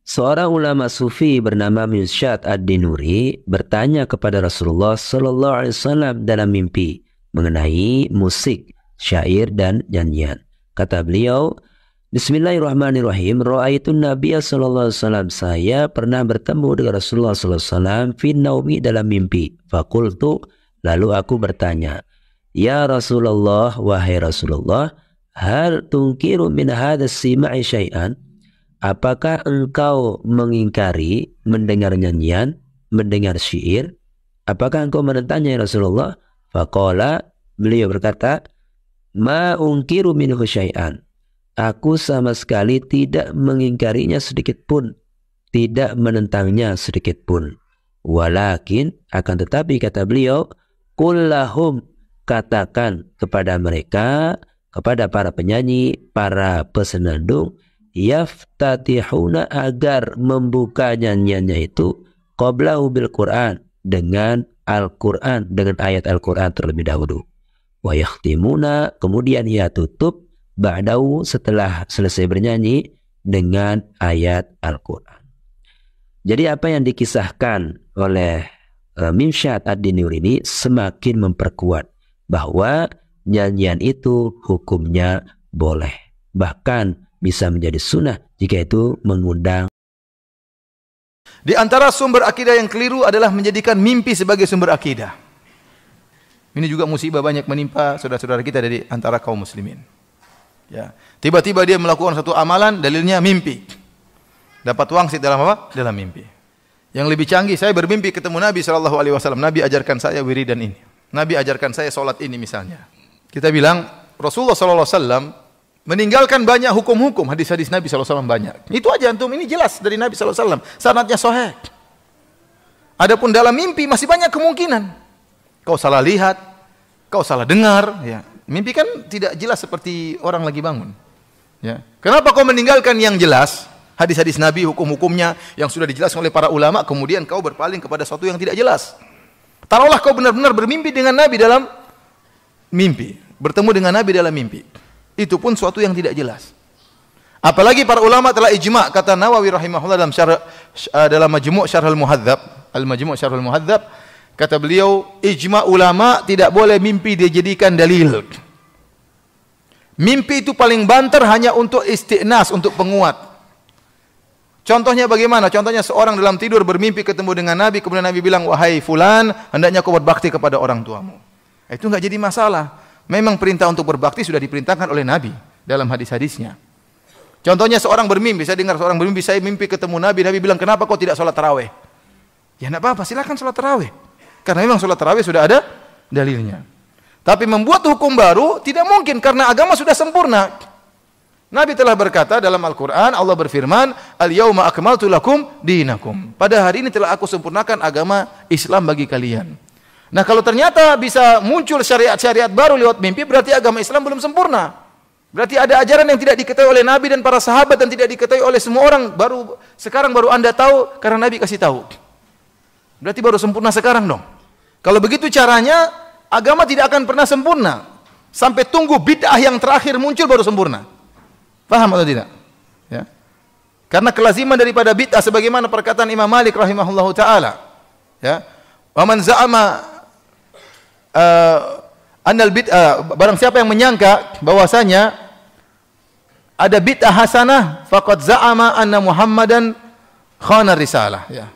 Seorang ulama sufi bernama Mirsyad ad-Dinuri bertanya kepada Rasulullah sallallahu alaihi wasallam dalam mimpi mengenai musik, syair dan nyanyian. Kata beliau, Bismillahirrahmanirrahim. Ra'aitun Nabiya sallallahu alaihi wasallam. Saya pernah bertemu dengan Rasulullah sallallahu alaihi wasallam fi naumi dalam mimpi. Faqultu, lalu aku bertanya, Ya Rasulullah, wahai Rasulullah, hal tunkiru min hadha sima'i syai'an? Apakah engkau mengingkari mendengar nyanyian, mendengar syair? Apakah engkau menentangnya ya Rasulullah? Faqala, beliau berkata, Ma unkiru minhu syai'an. Aku sama sekali tidak mengingkarinya sedikit pun, tidak menentangnya sedikit pun. Walakin, akan tetapi kata beliau, kullahum, katakan kepada mereka, kepada para penyanyi, para pesenandung, yaftatihuna, agar membuka nyanyiannya itu qablahu bil Quran, dengan Al-Quran, dengan ayat Al-Quran terlebih dahulu. Wa yakhtimuna, kemudian ia tutup ba'dahu, setelah selesai bernyanyi, dengan ayat Al-Quran. Jadi apa yang dikisahkan oleh Mirsyad ad-Dinuri ini semakin memperkuat bahwa nyanyian itu hukumnya boleh, bahkan bisa menjadi sunnah jika itu mengundang. Di antara sumber akidah yang keliru adalah menjadikan mimpi sebagai sumber akidah. Ini juga musibah banyak menimpa saudara-saudara kita dari antara kaum muslimin. Ya, tiba-tiba dia melakukan satu amalan, dalilnya mimpi. Dapat wangsit dalam apa? Dalam mimpi. Yang lebih canggih, saya bermimpi ketemu Nabi SAW. Nabi ajarkan saya wiridan ini. Nabi ajarkan saya solat ini misalnya. Kita bilang Rasulullah SAW meninggalkan banyak hukum-hukum, hadis-hadis Nabi SAW banyak. Itu aja antum, ini jelas dari Nabi SAW. Sanadnya sahih. Adapun dalam mimpi masih banyak kemungkinan. Kau salah lihat, kau salah dengar, ya. Mimpi kan tidak jelas seperti orang lagi bangun. Ya. Kenapa kau meninggalkan yang jelas, hadis-hadis Nabi, hukum-hukumnya yang sudah dijelaskan oleh para ulama, kemudian kau berpaling kepada sesuatu yang tidak jelas? Taruhlah kau benar-benar bermimpi dengan Nabi dalam mimpi, bertemu dengan Nabi dalam mimpi. Itu pun sesuatu yang tidak jelas. Apalagi para ulama telah ijma', kata Nawawi rahimahullah dalam Majmu' Syarhul Muhadzab, Al-Majmu' Syarhul Muhadzab, kata beliau, ijma' ulama tidak boleh mimpi dijadikan dalil. Mimpi itu paling banter hanya untuk isti'nas, untuk penguat. Contohnya bagaimana? Contohnya seorang dalam tidur bermimpi ketemu dengan Nabi, kemudian Nabi bilang, wahai fulan, hendaknya kau berbakti kepada orang tuamu. Itu enggak jadi masalah. Memang perintah untuk berbakti sudah diperintahkan oleh Nabi dalam hadis-hadisnya. Contohnya seorang bermimpi, saya dengar seorang bermimpi, saya mimpi ketemu Nabi, Nabi bilang, kenapa kau tidak sholat tarawih? Ya enggak apa-apa, silakan sholat tarawih. Karena memang sholat tarawih sudah ada dalilnya. Tapi membuat hukum baru tidak mungkin, karena agama sudah sempurna. Nabi telah berkata dalam Al-Quran, Allah berfirman, Al-yawma akmaltu lakum dinakum. Pada hari ini telah aku sempurnakan agama Islam bagi kalian. Nah, kalau ternyata bisa muncul syariat-syariat baru lewat mimpi, berarti agama Islam belum sempurna. Berarti ada ajaran yang tidak diketahui oleh Nabi dan para sahabat dan tidak diketahui oleh semua orang. Sekarang baru Anda tahu karena Nabi kasih tahu. Berarti baru sempurna sekarang dong. Kalau begitu caranya, agama tidak akan pernah sempurna. Sampai tunggu bid'ah yang terakhir muncul baru sempurna. Paham atau tidak? Ya. Karena kelaziman daripada bid'ah sebagaimana perkataan Imam Malik rahimahullahu taala. Ya. Wa man za'ama annal bid'ah, barang siapa yang menyangka bahwasanya ada bid'ah hasanah, faqad za'ama anna Muhammadan khana risalah, ya.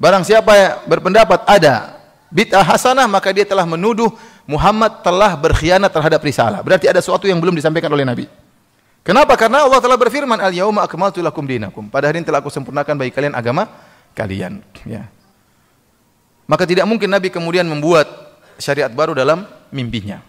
Barang siapa yang berpendapat ada bid'ah hasanah, maka dia telah menuduh Muhammad telah berkhianat terhadap risalah. Berarti ada sesuatu yang belum disampaikan oleh Nabi. Kenapa? Karena Allah telah berfirman, Al-yawma akmaltu lakum dinakum. Pada hari ini telah aku sempurnakan bagi kalian agama kalian, ya. Maka tidak mungkin Nabi kemudian membuat syariat baru dalam mimpinya.